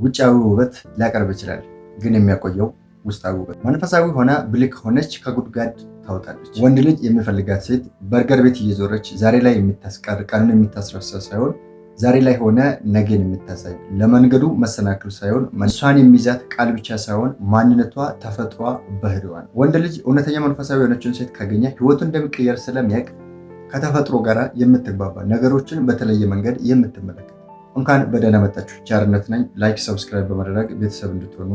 ውጫዊ ውበት ሊያቀርብ ይችላል፣ ግን የሚያቆየው ውስጣዊ ውበት። መንፈሳዊ ሆና ብልህ ከሆነች ከጉድጓድ ታወጣለች። ወንድ ልጅ የሚፈልጋት ሴት በርገር ቤት እየዞረች ዛሬ ላይ የምታስቀር ቀኑን የምታስረሳ ሳይሆን ዛሬ ላይ ሆነ ነገን የምታሳይ ለመንገዱ መሰናክል ሳይሆን እሷን የሚይዛት ቃል ብቻ ሳይሆን ማንነቷ፣ ተፈጥሯ፣ ባህሪዋ ነው። ወንድ ልጅ እውነተኛ መንፈሳዊ የሆነችን ሴት ካገኘ ህይወቱ እንደሚቀየር ስለሚያውቅ ከተፈጥሮ ጋር የምትግባባ ነገሮችን በተለየ መንገድ የምትመለከት። እንኳን በደህና መጣችሁ። ቻርነት ነኝ። ላይክ፣ ሰብስክራይብ በማድረግ ቤተሰብ እንድትሆኑ።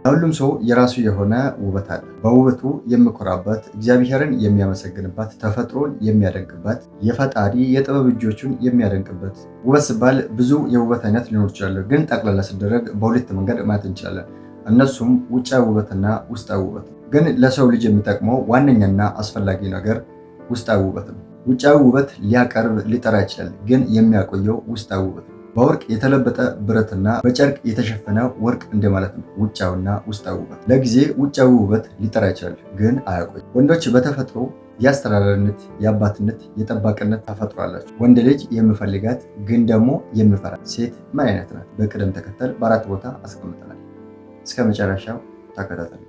ሁሉም ሰው የራሱ የሆነ ውበት አለ። በውበቱ የሚኮራበት፣ እግዚአብሔርን የሚያመሰግንባት፣ ተፈጥሮን የሚያደንቅባት፣ የፈጣሪ የጥበብ እጆቹን የሚያደንቅበት። ውበት ሲባል ብዙ የውበት አይነት ሊኖር ይችላል፣ ግን ጠቅላላ ሲደረግ በሁለት መንገድ ማየት እንችላለን። እነሱም ውጫዊ ውበትና ውስጣዊ ውበት። ግን ለሰው ልጅ የሚጠቅመው ዋነኛና አስፈላጊ ነገር ውስጣዊ ውበት ነው። ውጫዊ ውበት ሊያቀርብ ሊጠራ ይችላል፣ ግን የሚያቆየው ውስጣዊ ውበት ነው። በወርቅ የተለበጠ ብረትና በጨርቅ የተሸፈነ ወርቅ እንደማለት ነው። ውጫዊና ውስጣዊ ውበት ለጊዜ ውጫዊ ውበት ሊጠራ ይችላል፣ ግን አያቆይ። ወንዶች በተፈጥሮ የአስተዳዳሪነት፣ የአባትነት፣ የጠባቂነት ተፈጥሮ አላቸው። ወንድ ልጅ የሚፈልጋት ግን ደግሞ የሚፈራት ሴት ምን አይነት ናት? በቅደም ተከተል በአራት ቦታ አስቀምጠናል። እስከ መጨረሻው ተከታተሉ።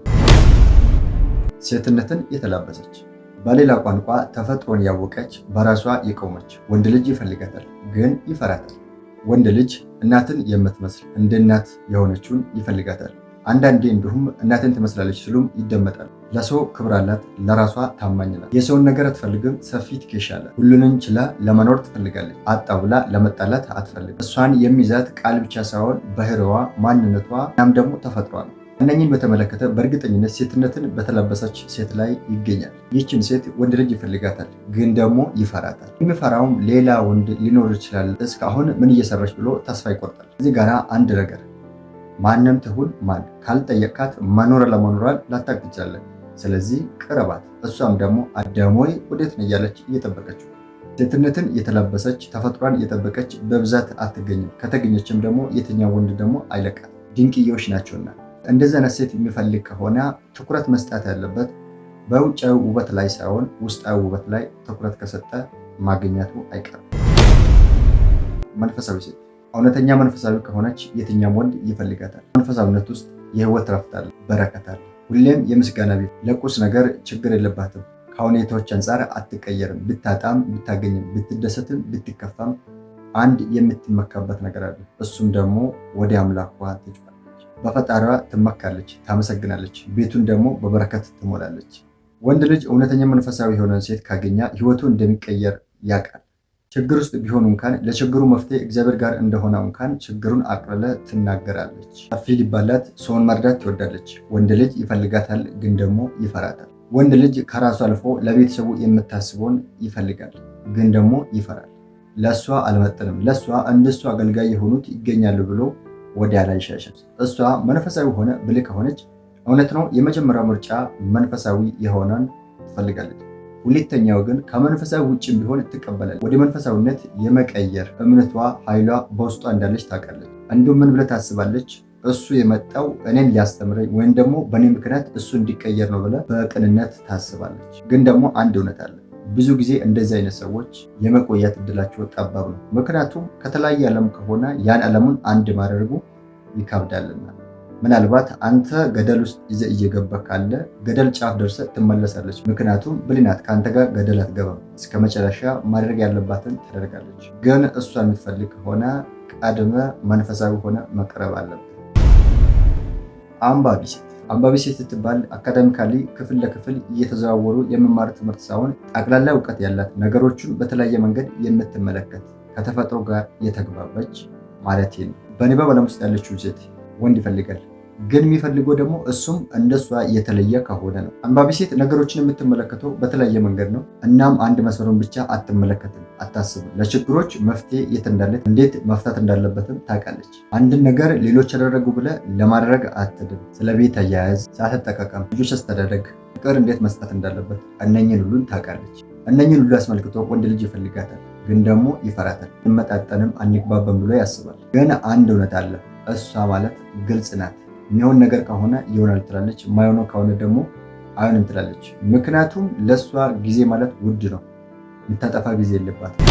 ሴትነትን የተላበሰች፣ በሌላ ቋንቋ ተፈጥሮን ያወቀች፣ በራሷ የቆመች። ወንድ ልጅ ይፈልጋታል፣ ግን ይፈራታል። ወንድ ልጅ እናትን የምትመስል እንደ እናት የሆነችውን ይፈልጋታል። አንዳንዴ እንዲሁም እናትን ትመስላለች ሲሉም ይደመጣል። ለሰው ክብር አላት፣ ለራሷ ታማኝ ናት። የሰውን ነገር አትፈልግም፣ ሰፊ ትከሻ አላት። ሁሉንም ችላ ለመኖር ትፈልጋለች። አጣ ብላ ለመጣላት አትፈልግም። እሷን የሚይዛት ቃል ብቻ ሳይሆን ባህሪዋ፣ ማንነቷ እናም ደግሞ ተፈጥሯ ነው። እነኝን በተመለከተ በእርግጠኝነት ሴትነትን በተላበሰች ሴት ላይ ይገኛል። ይህችን ሴት ወንድ ልጅ ይፈልጋታል፣ ግን ደግሞ ይፈራታል። የሚፈራውም ሌላ ወንድ ሊኖር ይችላል፣ እስካሁን ምን እየሰራች ብሎ ተስፋ ይቆርጣል። እዚህ ጋር አንድ ነገር፣ ማንም ትሁን ማን ካልጠየቃት መኖር ለመኖሯን ላታውቅ ትችላለህ። ስለዚህ ቅረባት። እሷም ደግሞ አዳሞይ ወዴት ነው እያለች እየጠበቀችው። ሴትነትን የተላበሰች ተፈጥሯን እየጠበቀች በብዛት አትገኝም። ከተገኘችም ደግሞ የትኛው ወንድ ደግሞ አይለቃት። ድንቅዬዎች ናቸውና እንደዚህ አይነት ሴት የሚፈልግ ከሆነ ትኩረት መስጠት ያለበት በውጫዊ ውበት ላይ ሳይሆን ውስጣዊ ውበት ላይ ትኩረት ከሰጠ ማግኘቱ አይቀርም። መንፈሳዊ ሴት እውነተኛ መንፈሳዊ ከሆነች የትኛም ወንድ ይፈልጋታል። መንፈሳዊነት ውስጥ የህይወት ረፍት አለ፣ በረከት አለ። ሁሌም የምስጋና ቤት፣ ለቁስ ነገር ችግር የለባትም። ከሁኔታዎች አንጻር አትቀየርም። ብታጣም ብታገኝም፣ ብትደሰትም ብትከፋም አንድ የምትመካበት ነገር አለ። እሱም ደግሞ ወደ አምላኳ ትጮኻለች። በፈጣሪዋ ትመካለች፣ ታመሰግናለች። ቤቱን ደግሞ በበረከት ትሞላለች። ወንድ ልጅ እውነተኛ መንፈሳዊ የሆነን ሴት ካገኘ ህይወቱ እንደሚቀየር ያውቃል። ችግር ውስጥ ቢሆኑ እንኳን ለችግሩ መፍትሄ እግዚአብሔር ጋር እንደሆነ እንኳን ችግሩን አቅልላ ትናገራለች። ሰፊ ሊባላት ሰውን መርዳት ትወዳለች። ወንድ ልጅ ይፈልጋታል፣ ግን ደግሞ ይፈራታል። ወንድ ልጅ ከራሱ አልፎ ለቤተሰቡ የምታስበውን ይፈልጋል፣ ግን ደግሞ ይፈራል። ለእሷ አልመጥንም፣ ለእሷ እንደሷ አገልጋይ የሆኑት ይገኛሉ ብሎ ወዲያ ላይ ሸሸ። እሷ መንፈሳዊ ሆነ ብልህ ከሆነች እውነት ነው የመጀመሪያው ምርጫ መንፈሳዊ የሆነን ትፈልጋለች። ሁለተኛው ግን ከመንፈሳዊ ውጭም ቢሆን ትቀበላለች። ወደ መንፈሳዊነት የመቀየር እምነቷ፣ ኃይሏ በውስጧ እንዳለች ታውቃለች። እንዲሁም ምን ብለህ ታስባለች? እሱ የመጣው እኔን ሊያስተምረኝ ወይም ደግሞ በእኔ ምክንያት እሱ እንዲቀየር ነው ብለህ በቅንነት ታስባለች። ግን ደግሞ አንድ እውነት አለ። ብዙ ጊዜ እንደዚህ አይነት ሰዎች የመቆየት እድላቸው ጠባብ ነው። ምክንያቱም ከተለያየ ዓለም ከሆነ ያን ዓለሙን አንድ ማድረጉ ይከብዳልና። ምናልባት አንተ ገደል ውስጥ ይዘህ እየገባ ካለ ገደል ጫፍ ደርሰህ ትመለሳለች። ምክንያቱም ብልናት ከአንተ ጋር ገደል አትገባም። እስከ መጨረሻ ማድረግ ያለባትን ታደርጋለች። ግን እሷ የምትፈልግ ከሆነ ቀድመ መንፈሳዊ ሆነ መቅረብ አለብን። አንባቢ ሴት አንባቢ ሴት ስትባል አካዳሚካሊ ክፍል ለክፍል እየተዘዋወሩ የመማር ትምህርት ሳይሆን ጠቅላላ እውቀት ያላት፣ ነገሮችን በተለያየ መንገድ የምትመለከት፣ ከተፈጥሮ ጋር የተግባበች ማለት ነው። በንባብ ዓለም ውስጥ ያለችው ሴት ወንድ ይፈልጋል፣ ግን የሚፈልገው ደግሞ እሱም እንደሷ የተለየ ከሆነ ነው። አንባቢ ሴት ነገሮችን የምትመለከተው በተለያየ መንገድ ነው። እናም አንድ መስመሩን ብቻ አትመለከትም፣ አታስብም። ለችግሮች መፍትሄ የት እንዳለ፣ እንዴት መፍታት እንዳለበትም ታውቃለች። አንድን ነገር ሌሎች ያደረጉ ብለህ ለማድረግ አትድም። ስለ ቤት አያያዝ፣ ሰዓት አጠቃቀም፣ ልጆች አስተዳደግ፣ ፍቅር እንዴት መስጠት እንዳለበት እነኝን ሁሉን ታውቃለች። እነኝን ሁሉ አስመልክቶ ወንድ ልጅ ይፈልጋታል፣ ግን ደግሞ ይፈራታል። እንመጣጠንም አንግባባም ብሎ ያስባል። ግን አንድ እውነት አለ። እሷ ማለት ግልጽ ናት። የሚሆን ነገር ከሆነ ይሆናል ትላለች፣ የማይሆነው ከሆነ ደግሞ አይሆንም ትላለች። ምክንያቱም ለእሷ ጊዜ ማለት ውድ ነው። የምታጠፋ ጊዜ የለባትም።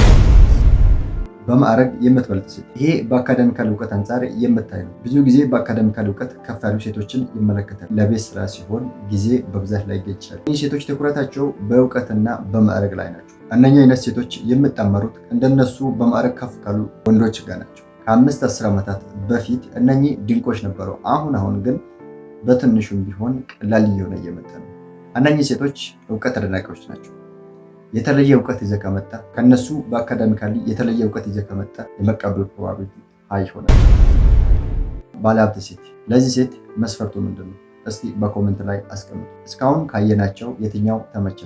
በማዕረግ የምትበልጥ ሴት። ይሄ በአካዳሚካል እውቀት አንጻር የምታይ ነው። ብዙ ጊዜ በአካዳሚካል እውቀት ከፍ ያሉ ሴቶችን ይመለከታል። ለቤት ስራ ሲሆን ጊዜ በብዛት ላይ ይገኛል። እነዚህ ሴቶች ትኩረታቸው በእውቀትና በማዕረግ ላይ ናቸው። እነኛ አይነት ሴቶች የሚጣመሩት እንደነሱ በማዕረግ ከፍ ካሉ ወንዶች ጋር ናቸው። ከ5-10 ዓመታት በፊት እነኚህ ድንቆች ነበሩ። አሁን ግን በትንሹም ቢሆን ቀላል እየሆነ እየመጣ ነው። እነኚህ ሴቶች እውቀት አድናቂዎች ናቸው። የተለየ እውቀት ይዘህ ከመጣ ከነሱ በአካዳሚካሊ የተለየ እውቀት ይዘህ ከመጣ የመቀበል ፕሮባቢሊቲ ሃይ ይሆናል። ባለሀብት ሴት። ለዚህ ሴት መስፈርቱ ምንድን ነው? እስቲ በኮሜንት ላይ አስቀምጡ። እስካሁን ካየናቸው የትኛው ተመቸ?